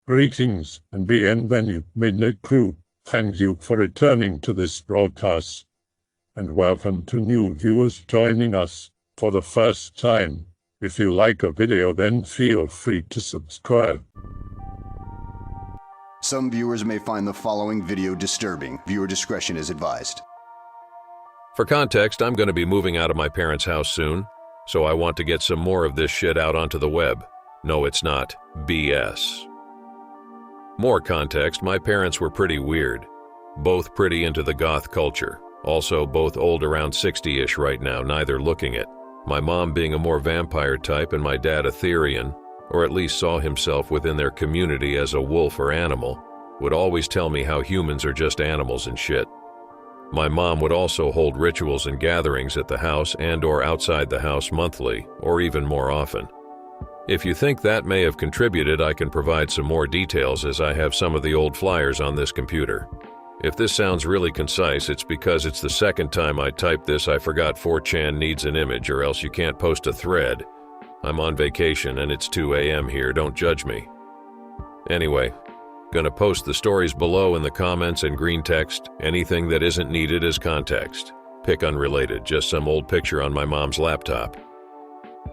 Greetings and bienvenue, MITZU. Thank you for returning to this broadcast, and welcome to new viewers joining us for the first time. If you like a video, then feel free to subscribe. Some viewers may find the following video disturbing. Viewer discretion is advised. For context, I'm going to be moving out of my parents' house soon, so I want to get some more of this shit out onto the web. No, it's not BS. More context, my parents were pretty weird. Both pretty into the goth culture. Also both old, around 60-ish right now, neither looking it. My mom being a more vampire type and my dad a Therian, or at least saw himself within their community as a wolf or animal, would always tell me how humans are just animals and shit. My mom would also hold rituals and gatherings at the house and or outside the house monthly, or even more often. If you think that may have contributed, I can provide some more details as I have some of the old flyers on this computer. If this sounds really concise, it's because it's the second time I typed this. I forgot 4chan needs an image, or else you can't post a thread. I'm on vacation and it's 2 a.m. here, don't judge me. Anyway, gonna post the stories below in the comments and green text. Anything that isn't needed as context. Pick unrelated, just some old picture on my mom's laptop.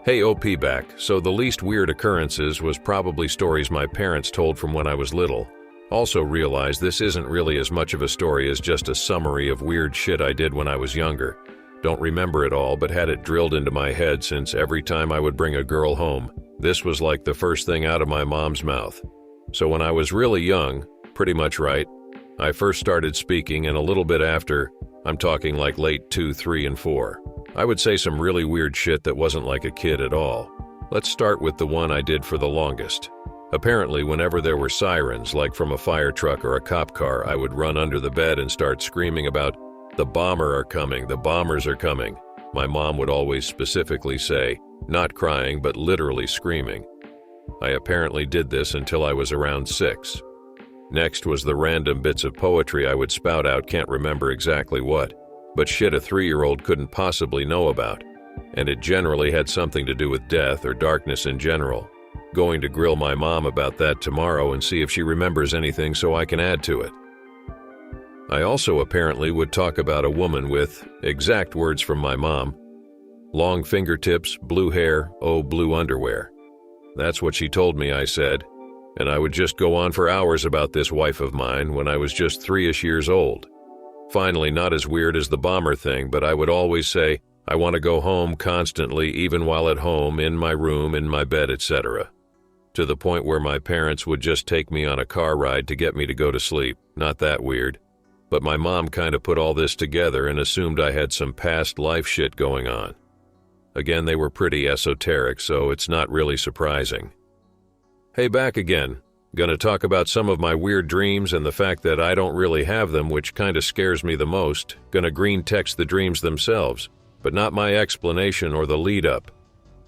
Hey OP back. So the least weird occurrences was probably stories my parents told from when I was little. Also realize this isn't really as much of a story as just a summary of weird shit I did when I was younger. Don't remember it all, but had it drilled into my head since every time I would bring a girl home, this was like the first thing out of my mom's mouth. So when I was really young, pretty much right, I first started speaking, and a little bit after, I'm talking like late 2, 3, and 4. I would say some really weird shit that wasn't like a kid at all. Let's start with the one I did for the longest. Apparently, whenever there were sirens, like from a fire truck or a cop car, I would run under the bed and start screaming about, "The bomber are coming, the bombers are coming." My mom would always specifically say, not crying, but literally screaming. I apparently did this until I was around 6. Next was the random bits of poetry I would spout out, can't remember exactly what. But shit a 3-year-old couldn't possibly know about, and it generally had something to do with death or darkness in general. Going to grill my mom about that tomorrow and see if she remembers anything so I can add to it. I also apparently would talk about a woman with, exact words from my mom, long fingertips, blue hair, oh blue underwear. That's what she told me, I said, and I would just go on for hours about this wife of mine when I was just 3-ish years old. Finally, not as weird as the bomber thing, but I would always say, I want to go home constantly, even while at home, in my room, in my bed, etc. To the point where my parents would just take me on a car ride to get me to go to sleep. Not that weird. But my mom kind of put all this together and assumed I had some past life shit going on. Again, they were pretty esoteric, so it's not really surprising. Hey, back again. Gonna talk about some of my weird dreams and the fact that I don't really have them, which kinda scares me the most. Gonna green text the dreams themselves, but not my explanation or the lead up.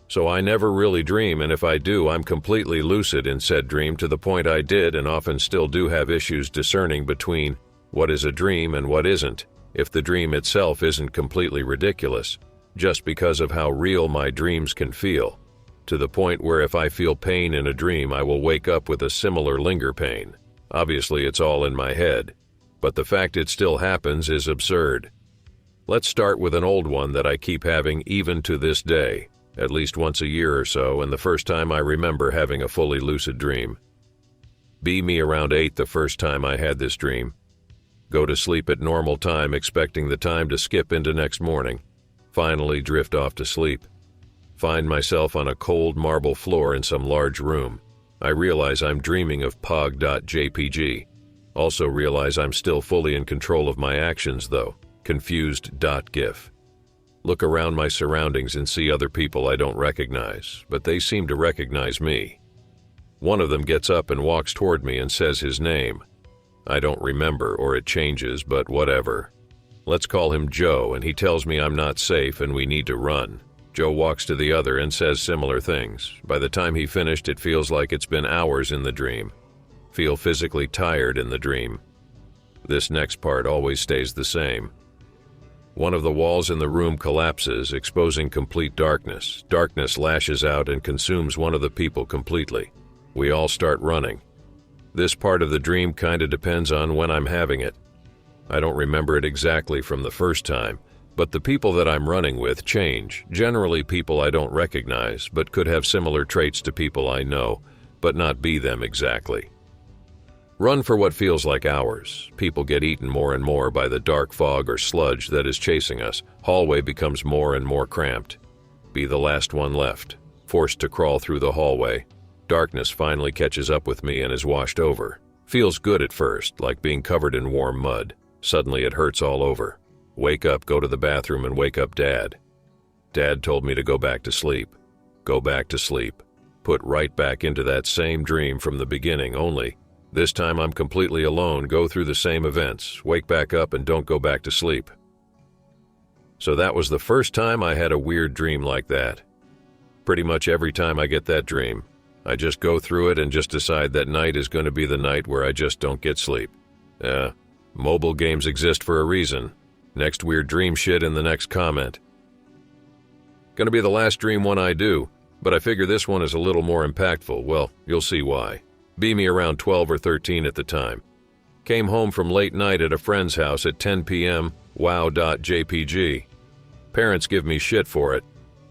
So I never really dream, and if I do, I'm completely lucid in said dream, to the point I did and often still do have issues discerning between what is a dream and what isn't, if the dream itself isn't completely ridiculous, just because of how real my dreams can feel. To the point where if I feel pain in a dream, I will wake up with a similar linger pain. Obviously, it's all in my head, but the fact it still happens is absurd. Let's start with an old one that I keep having even to this day, at least once a year or so, and the first time I remember having a fully lucid dream. Be me around 8 the first time I had this dream. Go to sleep at normal time, expecting the time to skip into next morning. Finally drift off to sleep. Find myself on a cold marble floor in some large room. I realize I'm dreaming of pog.jpg. Also realize I'm still fully in control of my actions though. Confused.gif. Look around my surroundings and see other people I don't recognize, but they seem to recognize me. One of them gets up and walks toward me and says his name. I don't remember, or it changes, but whatever. Let's call him Joe, and he tells me I'm not safe and we need to run. Joe walks to the other and says similar things. By the time he finished, it feels like it's been hours in the dream. Feel physically tired in the dream. This next part always stays the same. One of the walls in the room collapses, exposing complete darkness. Darkness lashes out and consumes one of the people completely. We all start running. This part of the dream kinda depends on when I'm having it. I don't remember it exactly from the first time, but the people that I'm running with change, generally people I don't recognize, but could have similar traits to people I know, but not be them exactly. Run for what feels like hours. People get eaten more and more by the dark fog or sludge that is chasing us. Hallway becomes more and more cramped. Be the last one left, forced to crawl through the hallway. Darkness finally catches up with me and is washed over. Feels good at first, like being covered in warm mud. Suddenly it hurts all over. Wake up, go to the bathroom, and wake up Dad. Dad told me to go back to sleep. Go back to sleep. Put right back into that same dream from the beginning, only this time I'm completely alone, go through the same events, wake back up and don't go back to sleep. So that was the first time I had a weird dream like that. Pretty much every time I get that dream, I just go through it and just decide that night is going to be the night where I just don't get sleep. Mobile games exist for a reason. Next weird dream shit in the next comment. Gonna be the last dream one I do, but I figure this one is a little more impactful. Well, you'll see why. Be me around 12 or 13 at the time. Came home from late night at a friend's house at 10 p.m. Wow.jpg. Parents give me shit for it,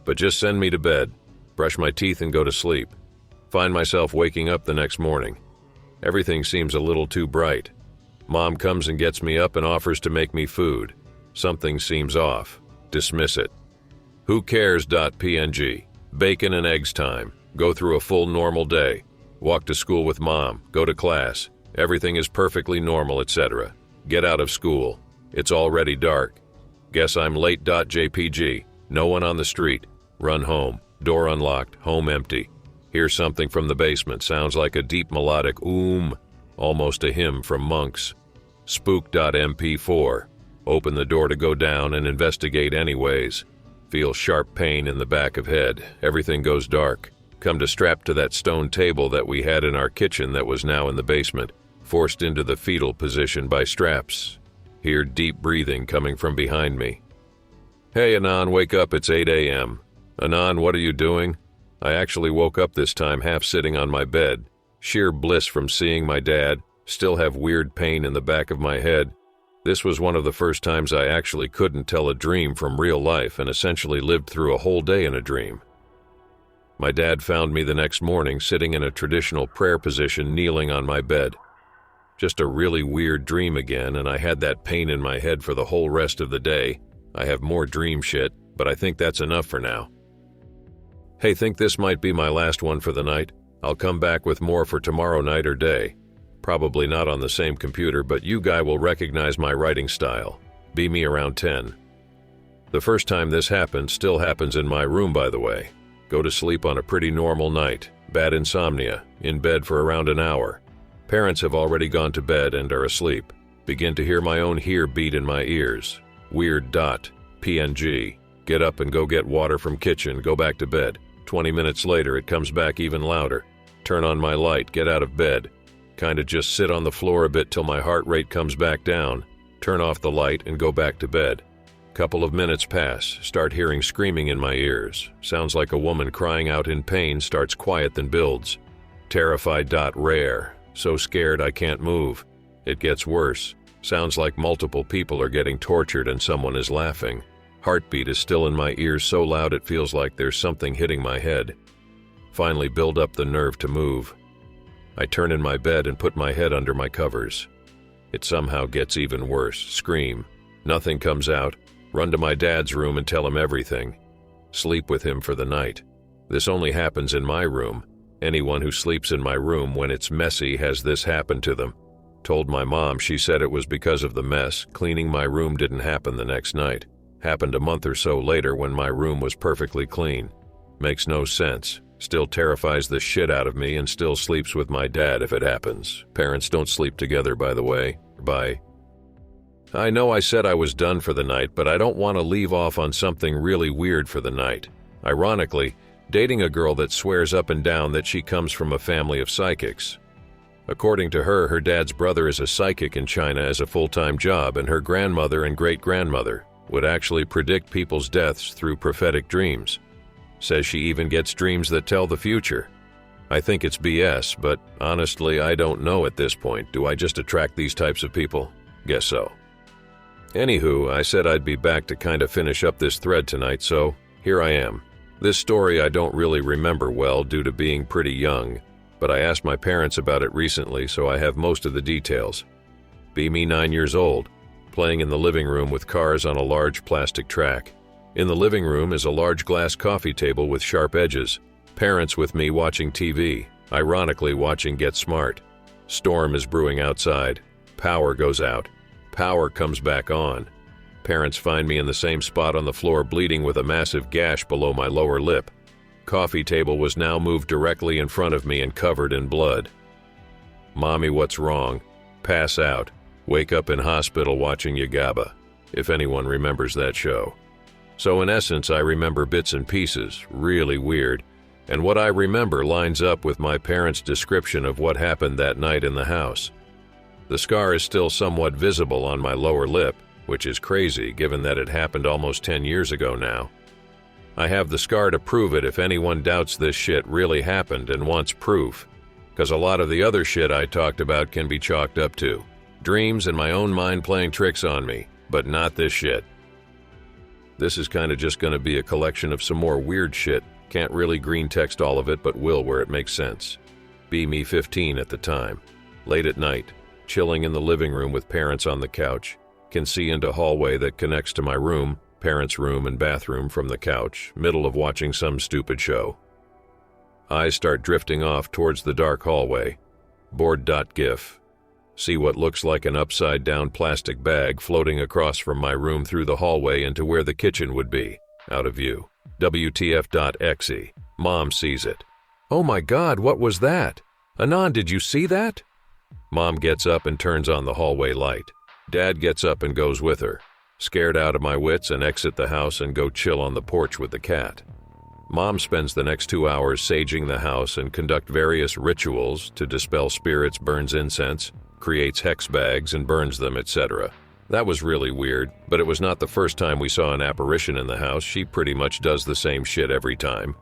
but just send me to bed, brush my teeth and go to sleep. Find myself waking up the next morning. Everything seems a little too bright. Mom comes and gets me up and offers to make me food. Something seems off. Dismiss it. Who cares.png. Bacon and eggs time. Go through a full normal day. Walk to school with Mom. Go to class. Everything is perfectly normal, etc. Get out of school. It's already dark. Guess I'm late.jpg. No one on the street. Run home. Door unlocked. Home empty. Hear something from the basement. Sounds like a deep melodic almost a hymn from monks. Spook.mp4. Open the door to go down and investigate anyways. Feel sharp pain in the back of head. Everything goes dark. Come to strap to that stone table that we had in our kitchen that was now in the basement. Forced into the fetal position by straps. Hear deep breathing coming from behind me. Hey Anon, wake up, it's 8 a.m. Anon, what are you doing? I actually woke up this time half sitting on my bed. Sheer bliss from seeing my dad. Still have weird pain in the back of my head. This was one of the first times I actually couldn't tell a dream from real life and essentially lived through a whole day in a dream. My dad found me the next morning sitting in a traditional prayer position kneeling on my bed. Just a really weird dream again, and I had that pain in my head for the whole rest of the day. I have more dream shit, but I think that's enough for now. Hey, think this might be my last one for the night? I'll come back with more for tomorrow night or day. Probably not on the same computer, but you guy will recognize my writing style. Be me around 10. The first time this happened still happens in my room, by the way. Go to sleep on a pretty normal night. Bad insomnia. In bed for around an hour. Parents have already gone to bed and are asleep. Begin to hear my own beat in my ears. Weird.png. Get up and go get water from kitchen. Go back to bed. 20 minutes later, it comes back even louder. Turn on my light. Get out of bed. Kinda just sit on the floor a bit till my heart rate comes back down. Turn off the light and go back to bed. Couple of minutes pass. Start hearing screaming in my ears. Sounds like a woman crying out in pain. Starts quiet then builds. Terrified.rare. So scared I can't move. It gets worse. Sounds like multiple people are getting tortured and someone is laughing. Heartbeat is still in my ears so loud it feels like there's something hitting my head. Finally build up the nerve to move. I turn in my bed and put my head under my covers. It somehow gets even worse. Scream. Nothing comes out. Run to my dad's room and tell him everything. Sleep with him for the night. This only happens in my room. Anyone who sleeps in my room when it's messy has this happen to them. Told my mom, she said it was because of the mess. Cleaning my room didn't happen the next night. Happened a month or so later when my room was perfectly clean. Makes no sense. Still terrifies the shit out of me and still sleeps with my dad if it happens. Parents don't sleep together, by the way. Bye. I know I said I was done for the night, but I don't want to leave off on something really weird for the night. Ironically, dating a girl that swears up and down that she comes from a family of psychics. According to her, her dad's brother is a psychic in China as a full-time job, and her grandmother and great-grandmother would actually predict people's deaths through prophetic dreams. Says she even gets dreams that tell the future. I think it's BS, but honestly, I don't know at this point. Do I just attract these types of people? Guess so. Anywho, I said I'd be back to kind of finish up this thread tonight, so here I am. This story I don't really remember well due to being pretty young, but I asked my parents about it recently, so I have most of the details. Be me 9 years old, playing in the living room with cars on a large plastic track. In the living room is a large glass coffee table with sharp edges. Parents with me watching TV, ironically watching Get Smart. Storm is brewing outside. Power goes out. Power comes back on. Parents find me in the same spot on the floor bleeding with a massive gash below my lower lip. Coffee table was now moved directly in front of me and covered in blood. Mommy, what's wrong? Pass out. Wake up in hospital watching Yagaba, if anyone remembers that show. So in essence, I remember bits and pieces, really weird, and what I remember lines up with my parents' description of what happened that night in the house. The scar is still somewhat visible on my lower lip, which is crazy given that it happened almost 10 years ago now. I have the scar to prove it if anyone doubts this shit really happened and wants proof, because a lot of the other shit I talked about can be chalked up to dreams and my own mind playing tricks on me, but not this shit. This is kind of just going to be a collection of some more weird shit. Can't really green text all of it, but will where it makes sense. Be me 15 at the time. Late at night, chilling in the living room with parents on the couch. Can see into hallway that connects to my room, parents' room and bathroom from the couch, middle of watching some stupid show. Eyes start drifting off towards the dark hallway. Bored.gif. See what looks like an upside-down plastic bag floating across from my room through the hallway into where the kitchen would be. Out of view. WTF.exe. Mom sees it. Oh my God, what was that? Anand, did you see that? Mom gets up and turns on the hallway light. Dad gets up and goes with her. Scared out of my wits and exit the house and go chill on the porch with the cat. Mom spends the next 2 hours saging the house and conduct various rituals to dispel spirits, burns incense, creates hex bags and burns them, etc. That was really weird, but it was not the first time we saw an apparition in the house. She pretty much does the same shit every time.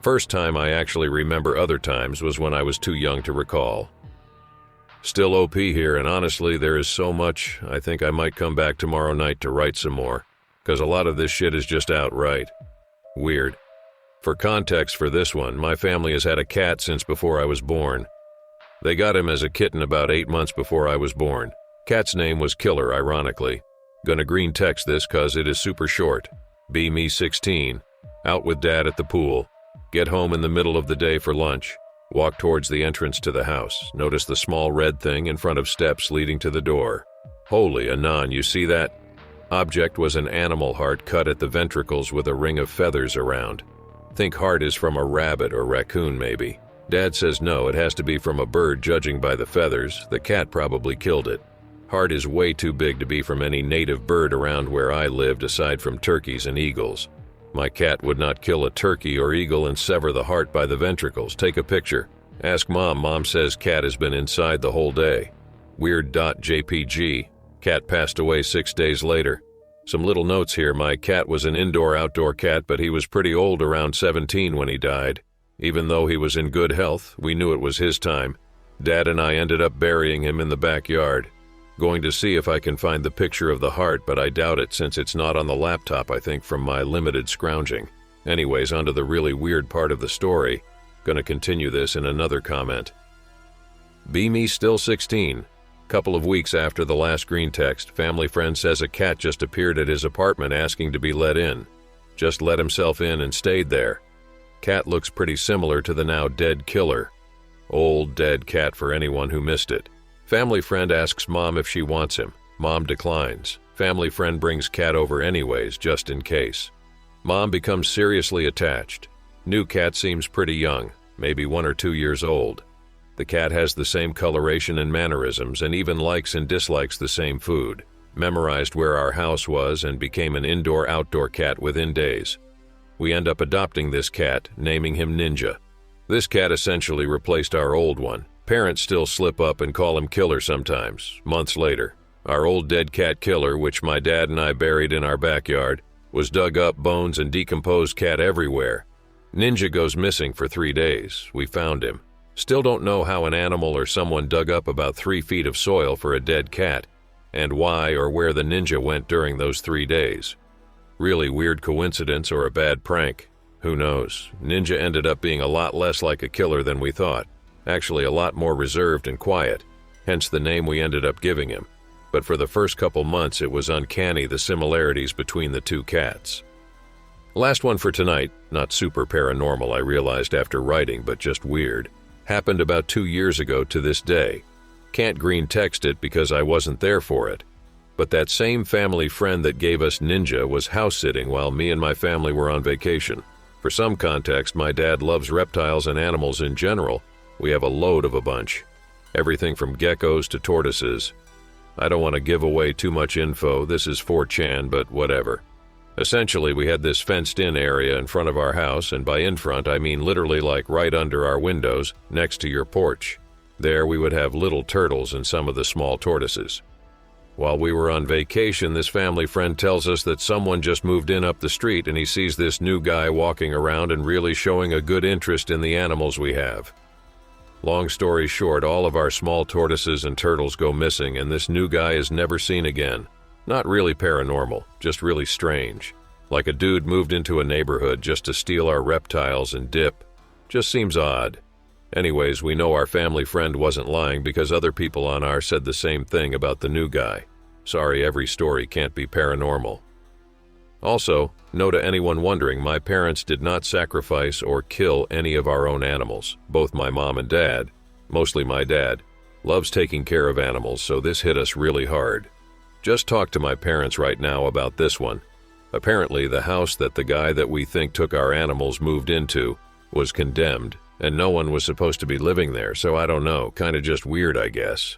First time I actually remember other times was when I was too young to recall. Still OP here, and honestly, there is so much, I think I might come back tomorrow night to write some more, because a lot of this shit is just outright weird. For context for this one, my family has had a cat since before I was born. They got him as a kitten about 8 months before I was born. Cat's name was Killer, ironically. Gonna green text this cause it is super short. Be me 16. Out with dad at the pool. Get home in the middle of the day for lunch. Walk towards the entrance to the house. Notice the small red thing in front of steps leading to the door. Holy Anan, you see that? Object was an animal heart cut at the ventricles with a ring of feathers around. Think heart is from a rabbit or raccoon maybe. Dad says no, it has to be from a bird judging by the feathers. The cat probably killed it. Heart is way too big to be from any native bird around where I lived aside from turkeys and eagles. My cat would not kill a turkey or eagle and sever the heart by the ventricles. Take a picture. Ask Mom. Mom says cat has been inside the whole day. Weird.jpg. Cat passed away 6 days later. Some little notes here. My cat was an indoor-outdoor cat, but he was pretty old, around 17 when he died. Even though he was in good health, we knew it was his time. Dad and I ended up burying him in the backyard. Going to see if I can find the picture of the heart, but I doubt it since it's not on the laptop, I think, from my limited scrounging. Anyways, onto the really weird part of the story. Gonna continue this in another comment. Be me still 16. Couple of weeks after the last green text, family friend says a cat just appeared at his apartment asking to be let in. Just let himself in and stayed there. Cat looks pretty similar to the now dead killer. Old dead cat for anyone who missed it. Family friend asks Mom if she wants him. Mom declines. Family friend brings cat over anyways, just in case. Mom becomes seriously attached. New cat seems pretty young, maybe 1 or 2 years old. The cat has the same coloration and mannerisms and even likes and dislikes the same food. Memorized where our house was and became an indoor-outdoor cat within days. We end up adopting this cat, naming him Ninja. This cat essentially replaced our old one. Parents still slip up and call him Killer sometimes, months later. Our old dead cat Killer, which my dad and I buried in our backyard, was dug up, bones and decomposed cat everywhere. Ninja goes missing for 3 days. We found him. Still don't know how an animal or someone dug up about 3 feet of soil for a dead cat, and why or where the ninja went during those 3 days. Really weird coincidence or a bad prank. Who knows? Ninja ended up being a lot less like a killer than we thought. Actually a lot more reserved and quiet, hence the name we ended up giving him. But for the first couple months it was uncanny the similarities between the 2 cats. Last one for tonight, not super paranormal I realized after writing, but just weird. Happened about 2 years ago to this day. Can't green text it because I wasn't there for it. But that same family friend that gave us Ninja was house-sitting while me and my family were on vacation. For some context, my dad loves reptiles and animals in general. We have a load of a bunch. Everything from geckos to tortoises. I don't want to give away too much info, this is 4chan, but whatever. Essentially, we had this fenced-in area in front of our house, and by in front, I mean literally like right under our windows, next to your porch. There we would have little turtles and some of the small tortoises. While we were on vacation, this family friend tells us that someone just moved in up the street and he sees this new guy walking around and really showing a good interest in the animals we have. Long story short, all of our small tortoises and turtles go missing and this new guy is never seen again. Not really paranormal, just really strange. Like a dude moved into a neighborhood just to steal our reptiles and dip. Just seems odd. Anyways, we know our family friend wasn't lying because other people on ours said the same thing about the new guy. Sorry, every story can't be paranormal. Also, no to anyone wondering, my parents did not sacrifice or kill any of our own animals. Both my mom and dad, mostly my dad, loves taking care of animals, so this hit us really hard. Just talked to my parents right now about this one. Apparently, the house that the guy that we think took our animals moved into was condemned, and no one was supposed to be living there, so I don't know, kinda just weird, I guess.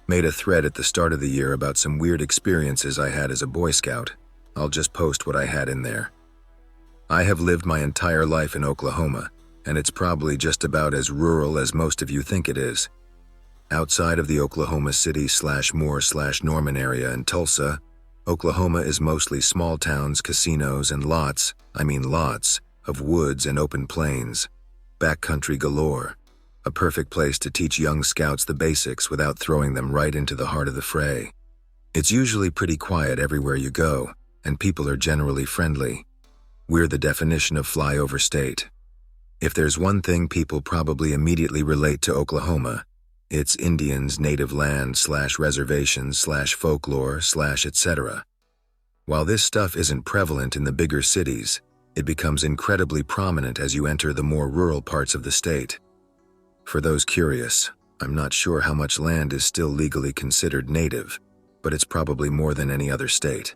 Made a thread at the start of the year about some weird experiences I had as a Boy Scout. I'll just post what I had in there. I have lived my entire life in Oklahoma, and it's probably just about as rural as most of you think it is. Outside of the Oklahoma City/Moore/Norman area in Tulsa, Oklahoma is mostly small towns, casinos, and lots of woods and open plains. Backcountry galore. A perfect place to teach young scouts the basics without throwing them right into the heart of the fray. It's usually pretty quiet everywhere you go, and people are generally friendly. We're the definition of flyover state. If there's one thing people probably immediately relate to Oklahoma, it's Indians, native land/reservations/folklore/etc. While this stuff isn't prevalent in the bigger cities, it becomes incredibly prominent as you enter the more rural parts of the state. For those curious, I'm not sure how much land is still legally considered native, but it's probably more than any other state.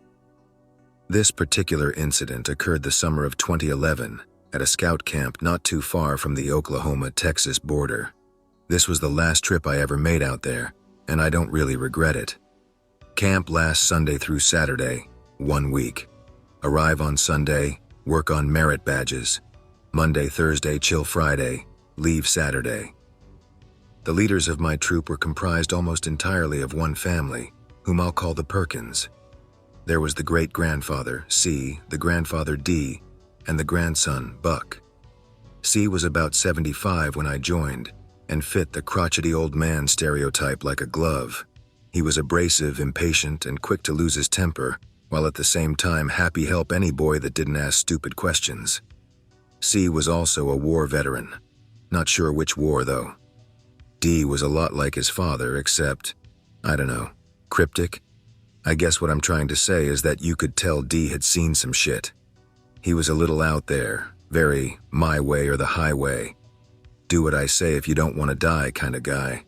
This particular incident occurred the summer of 2011 at a scout camp not too far from the Oklahoma-Texas border. This was the last trip I ever made out there, and I don't really regret it. Camp lasts Sunday through Saturday, 1 week. Arrive on Sunday, work on merit badges. Monday, Thursday, chill Friday, leave Saturday. The leaders of my troop were comprised almost entirely of one family, whom I'll call the Perkins. There was the great-grandfather, C, the grandfather, D, and the grandson, Buck. C was about 75 when I joined, and fit the crotchety old man stereotype like a glove. He was abrasive, impatient, and quick to lose his temper, while at the same time happy help any boy that didn't ask stupid questions. C was also a war veteran. Not sure which war, though. D was a lot like his father, except, I don't know, cryptic? I guess what I'm trying to say is that you could tell D had seen some shit. He was a little out there, very my way or the highway. Do what I say if you don't want to die kind of guy.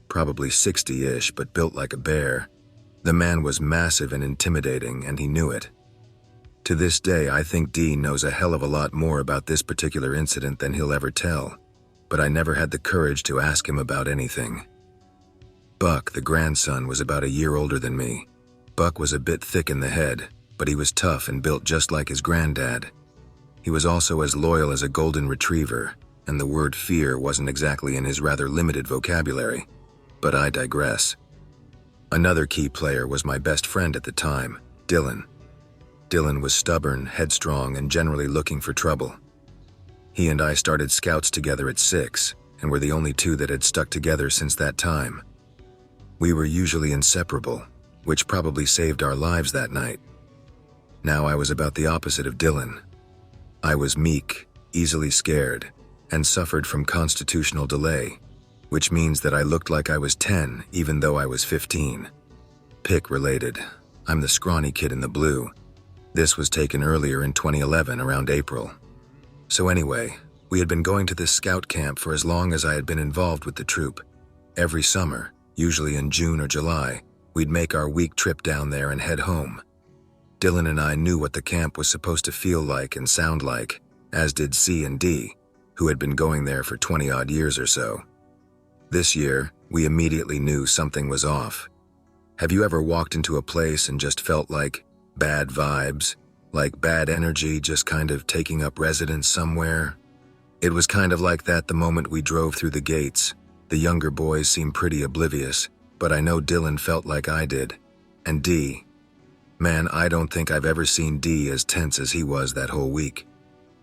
Probably 60-ish, but built like a bear. The man was massive and intimidating, and he knew it. To this day, I think D knows a hell of a lot more about this particular incident than he'll ever tell, but I never had the courage to ask him about anything. Buck, the grandson, was about a year older than me. Buck was a bit thick in the head, but he was tough and built just like his granddad. He was also as loyal as a golden retriever, and the word fear wasn't exactly in his rather limited vocabulary. But I digress. Another key player was my best friend at the time, Dylan. Dylan was stubborn, headstrong, and generally looking for trouble. He and I started scouts together at 6, and were the only two that had stuck together since that time. We were usually inseparable, which probably saved our lives that night. Now I was about the opposite of Dylan. I was meek, easily scared, and suffered from constitutional delay, which means that I looked like I was 10 even though I was 15. Pick related. I'm the scrawny kid in the blue. This was taken earlier in 2011 around April. So anyway, we had been going to this scout camp for as long as I had been involved with the troop. Every summer, usually in June or July, we'd make our week trip down there and head home. Dylan and I knew what the camp was supposed to feel like and sound like, as did C and D, who had been going there for 20-odd years or so. This year, we immediately knew something was off. Have you ever walked into a place and just felt like bad vibes, like bad energy just kind of taking up residence somewhere? It was kind of like that the moment we drove through the gates. The younger boys seemed pretty oblivious, but I know Dylan felt like I did. And D. Man, I don't think I've ever seen D as tense as he was that whole week.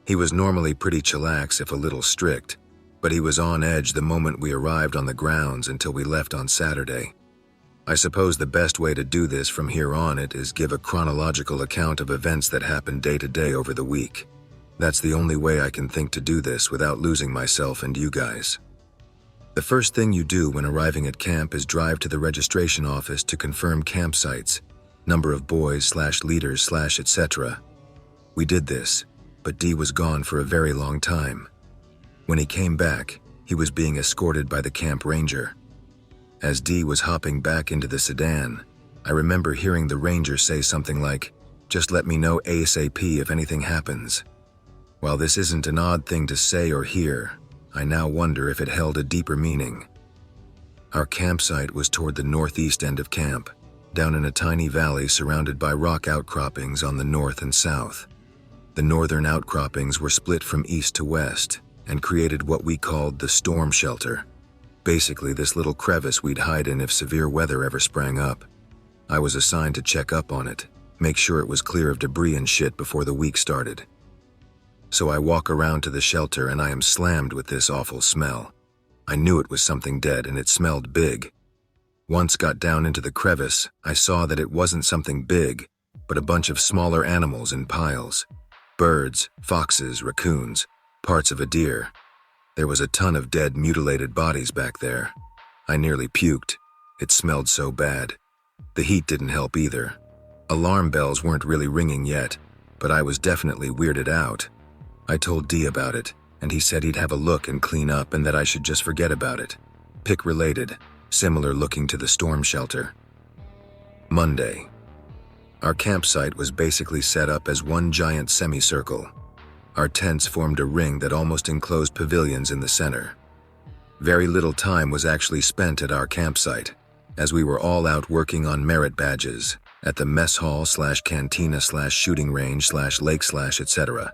He was normally pretty chillax if a little strict, but he was on edge the moment we arrived on the grounds until we left on Saturday. I suppose the best way to do this from here on it is give a chronological account of events that happened day to day over the week. That's the only way I can think to do this without losing myself and you guys. The first thing you do when arriving at camp is drive to the registration office to confirm campsites, number of boys/leaders/ etc. We did this, but D was gone for a very long time. When he came back, he was being escorted by the camp ranger. As D was hopping back into the sedan, I remember hearing the ranger say something like, "Just let me know ASAP if anything happens." While this isn't an odd thing to say or hear, I now wonder if it held a deeper meaning. Our campsite was toward the northeast end of camp, down in a tiny valley surrounded by rock outcroppings on the north and south. The northern outcroppings were split from east to west and created what we called the storm shelter. Basically, this little crevice we'd hide in if severe weather ever sprang up. I was assigned to check up on it, make sure it was clear of debris and shit before the week started. So I walk around to the shelter and I am slammed with this awful smell. I knew it was something dead and it smelled big. Once got down into the crevice, I saw that it wasn't something big, but a bunch of smaller animals in piles. Birds, foxes, raccoons, parts of a deer. There was a ton of dead, mutilated bodies back there. I nearly puked. It smelled so bad. The heat didn't help either. Alarm bells weren't really ringing yet, but I was definitely weirded out. I told D about it, and he said he'd have a look and clean up and that I should just forget about it. Pick related, similar looking to the storm shelter. Monday. Our campsite was basically set up as one giant semicircle. Our tents formed a ring that almost enclosed pavilions in the center. Very little time was actually spent at our campsite, as we were all out working on merit badges at the mess hall/cantina/shooting range/lake/etc.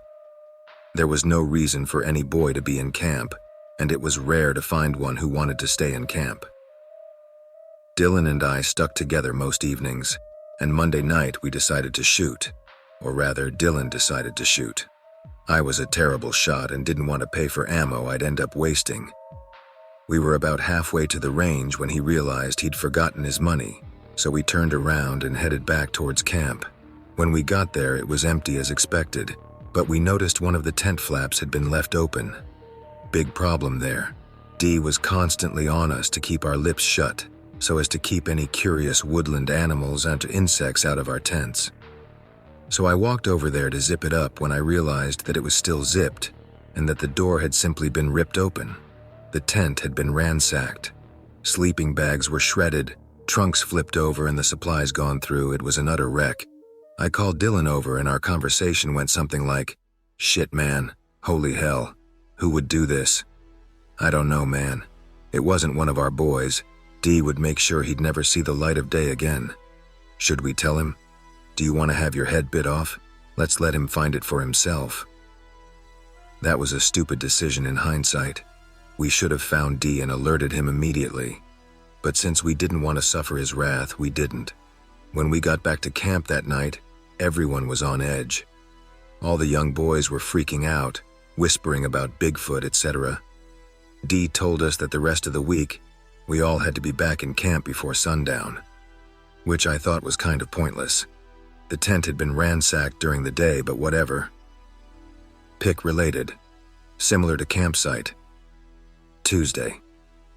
There was no reason for any boy to be in camp, and it was rare to find one who wanted to stay in camp. Dylan and I stuck together most evenings, and Monday night we decided to shoot. Or rather, Dylan decided to shoot. I was a terrible shot and didn't want to pay for ammo I'd end up wasting. We were about halfway to the range when he realized he'd forgotten his money, so we turned around and headed back towards camp. When we got there, it was empty as expected, but we noticed one of the tent flaps had been left open. Big problem there. D was constantly on us to keep our lips shut, so as to keep any curious woodland animals and insects out of our tents. So I walked over there to zip it up when I realized that it was still zipped, and that the door had simply been ripped open. The tent had been ransacked. Sleeping bags were shredded, trunks flipped over, and the supplies gone through. It was an utter wreck. I called Dylan over and our conversation went something like, "Shit, man. Holy hell. Who would do this?" "I don't know, man. It wasn't one of our boys. D would make sure he'd never see the light of day again. Should we tell him? Do you want to have your head bit off? Let's let him find it for himself." That was a stupid decision in hindsight. We should have found D and alerted him immediately. But since we didn't want to suffer his wrath, we didn't. When we got back to camp that night, Everyone was on edge. All the young boys were freaking out, whispering about Bigfoot, etc. Dee told us that the rest of the week, we all had to be back in camp before sundown, which I thought was kind of pointless. The tent had been ransacked during the day, but whatever. Pick related, similar to campsite. Tuesday.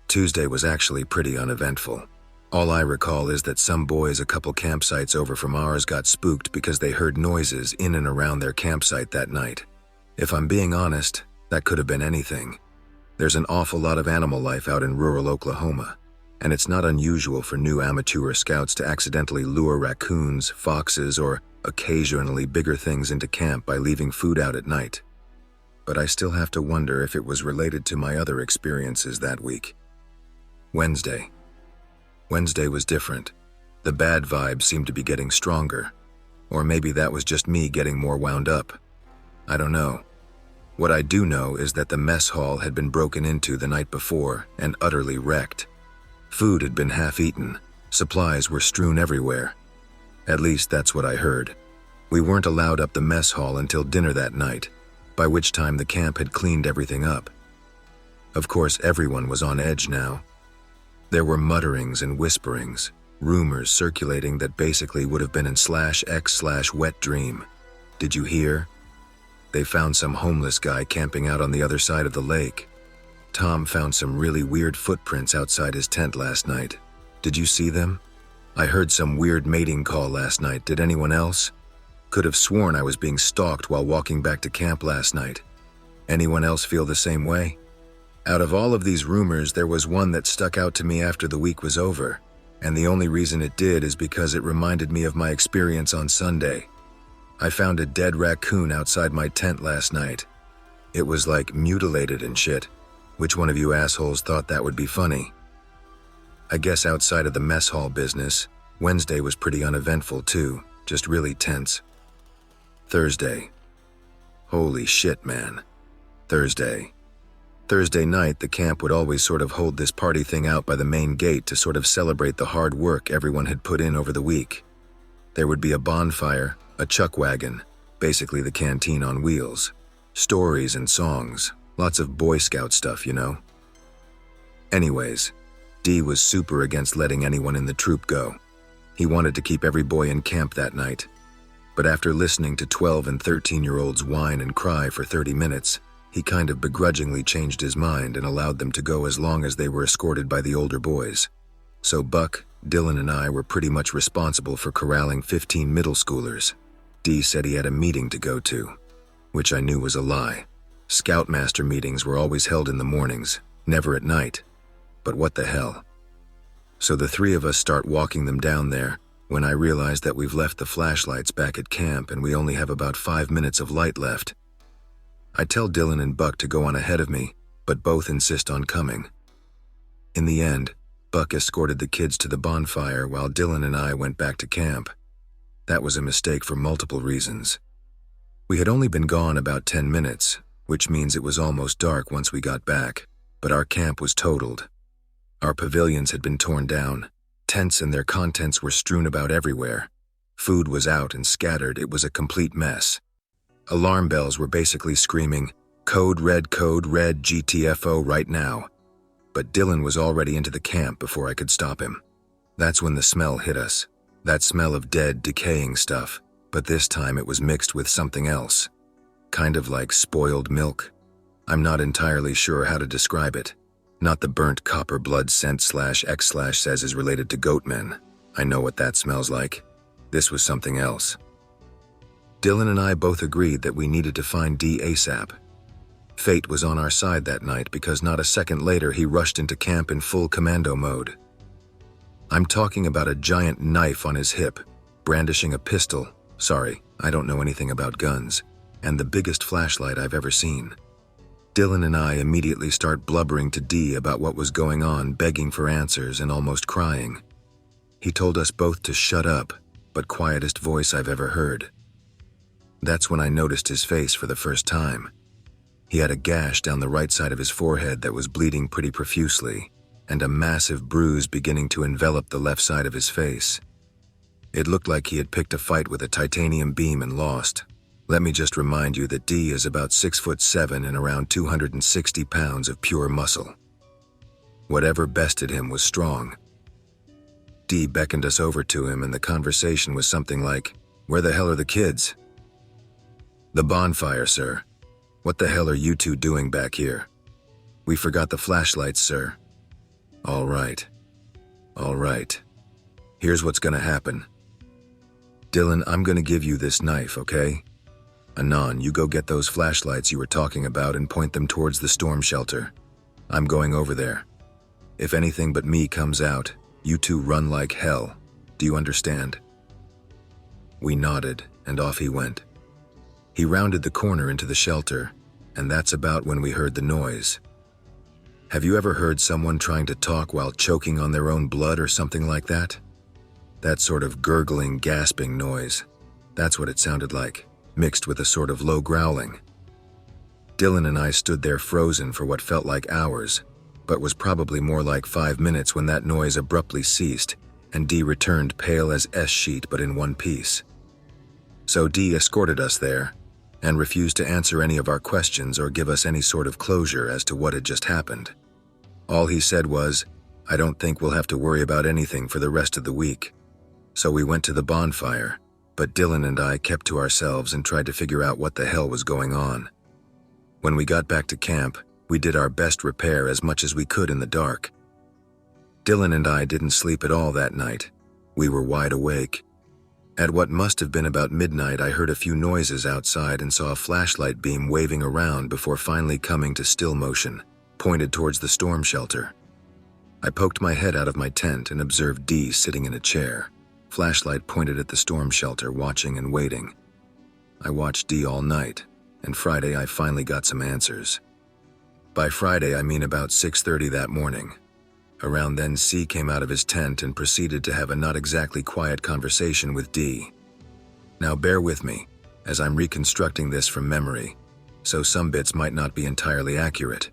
Tuesday was actually pretty uneventful. All I recall is that some boys a couple campsites over from ours got spooked because they heard noises in and around their campsite that night. If I'm being honest, that could have been anything. There's an awful lot of animal life out in rural Oklahoma, and it's not unusual for new amateur scouts to accidentally lure raccoons, foxes, or occasionally bigger things into camp by leaving food out at night. But I still have to wonder if it was related to my other experiences that week. Wednesday. Wednesday was different. The bad vibes seemed to be getting stronger. Or maybe that was just me getting more wound up. I don't know. What I do know is that the mess hall had been broken into the night before and utterly wrecked. Food had been half-eaten. Supplies were strewn everywhere. At least that's what I heard. We weren't allowed up the mess hall until dinner that night, by which time the camp had cleaned everything up. Of course, everyone was on edge now. There were mutterings and whisperings, rumors circulating that basically would have been in /x/wet dream. Did you hear? They found some homeless guy camping out on the other side of the lake. Tom found some really weird footprints outside his tent last night. Did you see them? I heard some weird mating call last night. Did anyone else? Could have sworn I was being stalked while walking back to camp last night. Anyone else feel the same way? Out of all of these rumors, there was one that stuck out to me after the week was over, and the only reason it did is because it reminded me of my experience on Sunday. I found a dead raccoon outside my tent last night. It was like mutilated and shit. Which one of you assholes thought that would be funny? I guess outside of the mess hall business, Wednesday was pretty uneventful too, just really tense. Thursday. Holy shit, man. Thursday night, the camp would always sort of hold this party thing out by the main gate to sort of celebrate the hard work everyone had put in over the week. There would be a bonfire, a chuck wagon, basically the canteen on wheels, stories and songs, lots of Boy Scout stuff, you know. Anyways, Dee was super against letting anyone in the troop go. He wanted to keep every boy in camp that night. But after listening to 12 and 13-year-olds whine and cry for 30 minutes, he kind of begrudgingly changed his mind and allowed them to go as long as they were escorted by the older boys. So Buck, Dylan, and I were pretty much responsible for corralling 15 middle schoolers. Dee said he had a meeting to go to, which I knew was a lie. Scoutmaster meetings were always held in the mornings, never at night. But what the hell? So the three of us start walking them down there, when I realize that we've left the flashlights back at camp and we only have about 5 minutes of light left. I tell Dylan and Buck to go on ahead of me, but both insist on coming. In the end, Buck escorted the kids to the bonfire while Dylan and I went back to camp. That was a mistake for multiple reasons. We had only been gone about 10 minutes, which means it was almost dark once we got back, but our camp was totaled. Our pavilions had been torn down. Tents and their contents were strewn about everywhere. Food was out and scattered. It was a complete mess. Alarm bells were basically screaming, code red, GTFO right now. But Dylan was already into the camp before I could stop him. That's when the smell hit us. That smell of dead, decaying stuff. But this time it was mixed with something else. Kind of like spoiled milk. I'm not entirely sure how to describe it. Not the burnt copper blood scent /X/ says is related to goatmen. I know what that smells like. This was something else. Dylan and I both agreed that we needed to find Dee ASAP. Fate was on our side that night because not a second later he rushed into camp in full commando mode. I'm talking about a giant knife on his hip, brandishing a pistol, sorry, I don't know anything about guns, and the biggest flashlight I've ever seen. Dylan and I immediately start blubbering to Dee about what was going on, begging for answers and almost crying. He told us both to shut up, but quietest voice I've ever heard. That's when I noticed his face for the first time. He had a gash down the right side of his forehead that was bleeding pretty profusely, and a massive bruise beginning to envelop the left side of his face. It looked like he had picked a fight with a titanium beam and lost. Let me just remind you that D is about 6'7" and around 260 pounds of pure muscle. Whatever bested him was strong. D beckoned us over to him, and the conversation was something like, "Where the hell are the kids?" "The bonfire, sir. What the hell are you two doing back here?" "We forgot the flashlights, sir." All right. Here's what's gonna happen. Dylan, I'm gonna give you this knife, okay? Anon, you go get those flashlights you were talking about and point them towards the storm shelter. I'm going over there. If anything but me comes out, you two run like hell. Do you understand? We nodded, and off he went. He rounded the corner into the shelter, and that's about when we heard the noise. Have you ever heard someone trying to talk while choking on their own blood or something like that? That sort of gurgling, gasping noise. That's what it sounded like, mixed with a sort of low growling. Dylan and I stood there frozen for what felt like hours, but was probably more like 5 minutes when that noise abruptly ceased, and D returned pale as S-sheet but in one piece. So D escorted us there, and refused to answer any of our questions or give us any sort of closure as to what had just happened. All he said was, "I don't think we'll have to worry about anything for the rest of the week." So we went to the bonfire, but Dylan and I kept to ourselves and tried to figure out what the hell was going on. When we got back to camp, we did our best repair as much as we could in the dark. Dylan and I didn't sleep at all that night. We were wide awake. At what must have been about midnight, I heard a few noises outside and saw a flashlight beam waving around before finally coming to still motion, pointed towards the storm shelter. I poked my head out of my tent and observed D sitting in a chair, flashlight pointed at the storm shelter, watching and waiting. I watched D all night, and Friday I finally got some answers. By Friday I mean about 6:30 that morning. Around then, C came out of his tent and proceeded to have a not exactly quiet conversation with D. Now bear with me, as I'm reconstructing this from memory, so some bits might not be entirely accurate.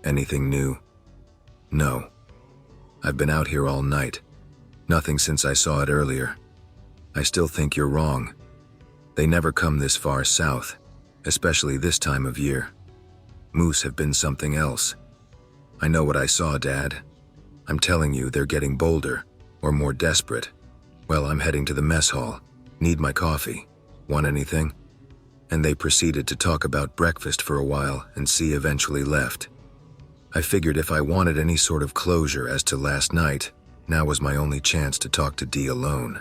Anything new? No. I've been out here all night. Nothing since I saw it earlier. I still think you're wrong. They never come this far south, especially this time of year. Moose have been something else. I know what I saw, Dad. I'm telling you, they're getting bolder, or more desperate. Well, I'm heading to the mess hall. Need my coffee. Want anything? And they proceeded to talk about breakfast for a while, and C eventually left. I figured if I wanted any sort of closure as to last night, now was my only chance to talk to D alone.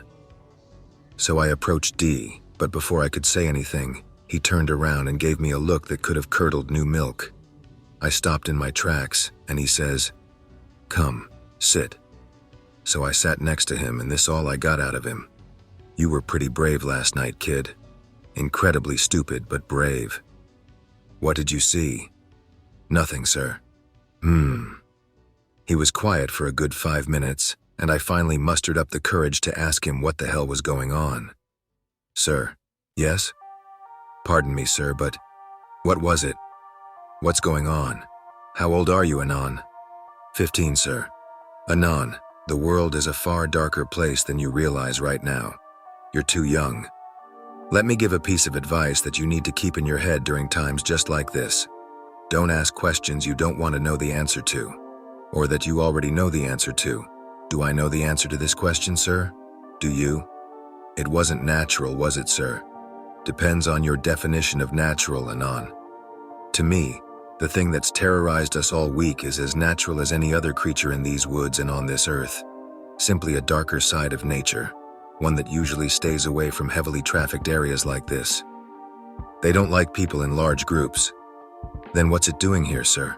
So I approached D, but before I could say anything, he turned around and gave me a look that could have curdled new milk. I stopped in my tracks, and he says, "Come, sit." So I sat next to him, and this all I got out of him. "You were pretty brave last night, kid. Incredibly stupid, but brave." "What did you see?" "Nothing, sir." He was quiet for a good 5 minutes, and I finally mustered up the courage to ask him what the hell was going on. "Sir." "Yes?" "Pardon me, sir, but what was it? What's going on? How old are you, Anon?" 15, sir." "Anon, the world is a far darker place than you realize right now. You're too young. Let me give a piece of advice that you need to keep in your head during times just like this. Don't ask questions you don't want to know the answer to, or that you already know the answer to. Do I know the answer to this question, sir? Do you? It wasn't natural, was it, sir? Depends on your definition of natural, Anon. To me, the thing that's terrorized us all week is as natural as any other creature in these woods and on this earth. Simply a darker side of nature, one that usually stays away from heavily trafficked areas like this. They don't like people in large groups. Then what's it doing here, sir?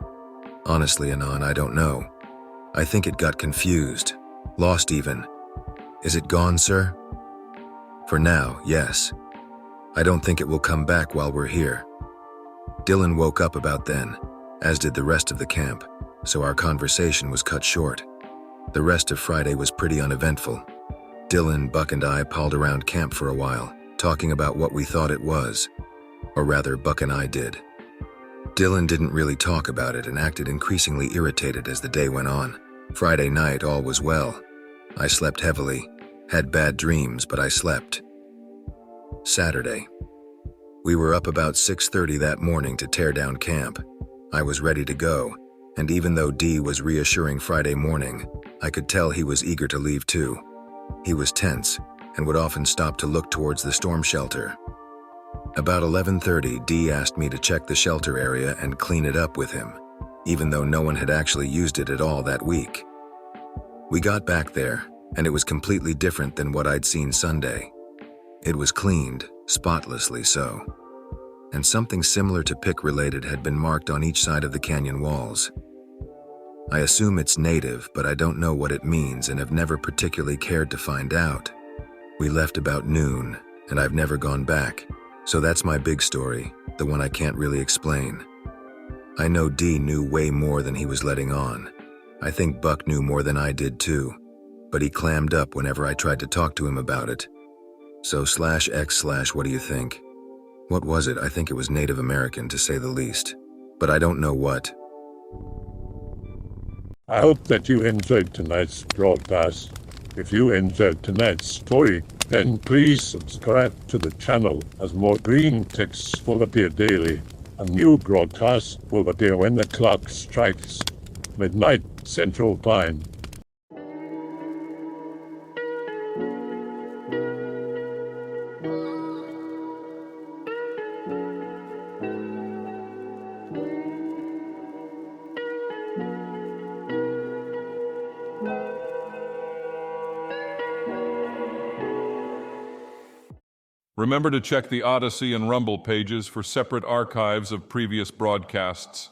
Honestly, Anon, I don't know. I think it got confused, lost even. Is it gone, sir? For now, yes. I don't think it will come back while we're here. Dylan woke up about then, as did the rest of the camp, so our conversation was cut short. The rest of Friday was pretty uneventful. Dylan, Buck, and I palled around camp for a while, talking about what we thought it was. Or rather, Buck and I did. Dylan didn't really talk about it and acted increasingly irritated as the day went on. Friday night, all was well. I slept heavily, Had bad dreams, but I slept. Saturday. We were up about 6:30 that morning to tear down camp. I was ready to go, and even though D was reassuring Friday morning, I could tell he was eager to leave too. He was tense and would often stop to look towards the storm shelter. About 11:30, D asked me to check the shelter area and clean it up with him, even though no one had actually used it at all that week. We got back there, and it was completely different than what I'd seen Sunday. It was cleaned, spotlessly so, and something similar to pick-related had been marked on each side of the canyon walls. I assume it's native, but I don't know what it means and have never particularly cared to find out. We left about noon, and I've never gone back, so that's my big story, the one I can't really explain. I know D knew way more than he was letting on. I think Buck knew more than I did too, but he clammed up whenever I tried to talk to him about it. So /X/ what do you think? What was it? I think it was Native American, to say the least, but I don't know what. I hope that you enjoyed tonight's broadcast. If you enjoyed tonight's story, then please subscribe to the channel, as more Greentexts will appear daily. A new broadcast will appear when the clock strikes midnight Central Time. Remember to check the Odyssey and Rumble pages for separate archives of previous broadcasts.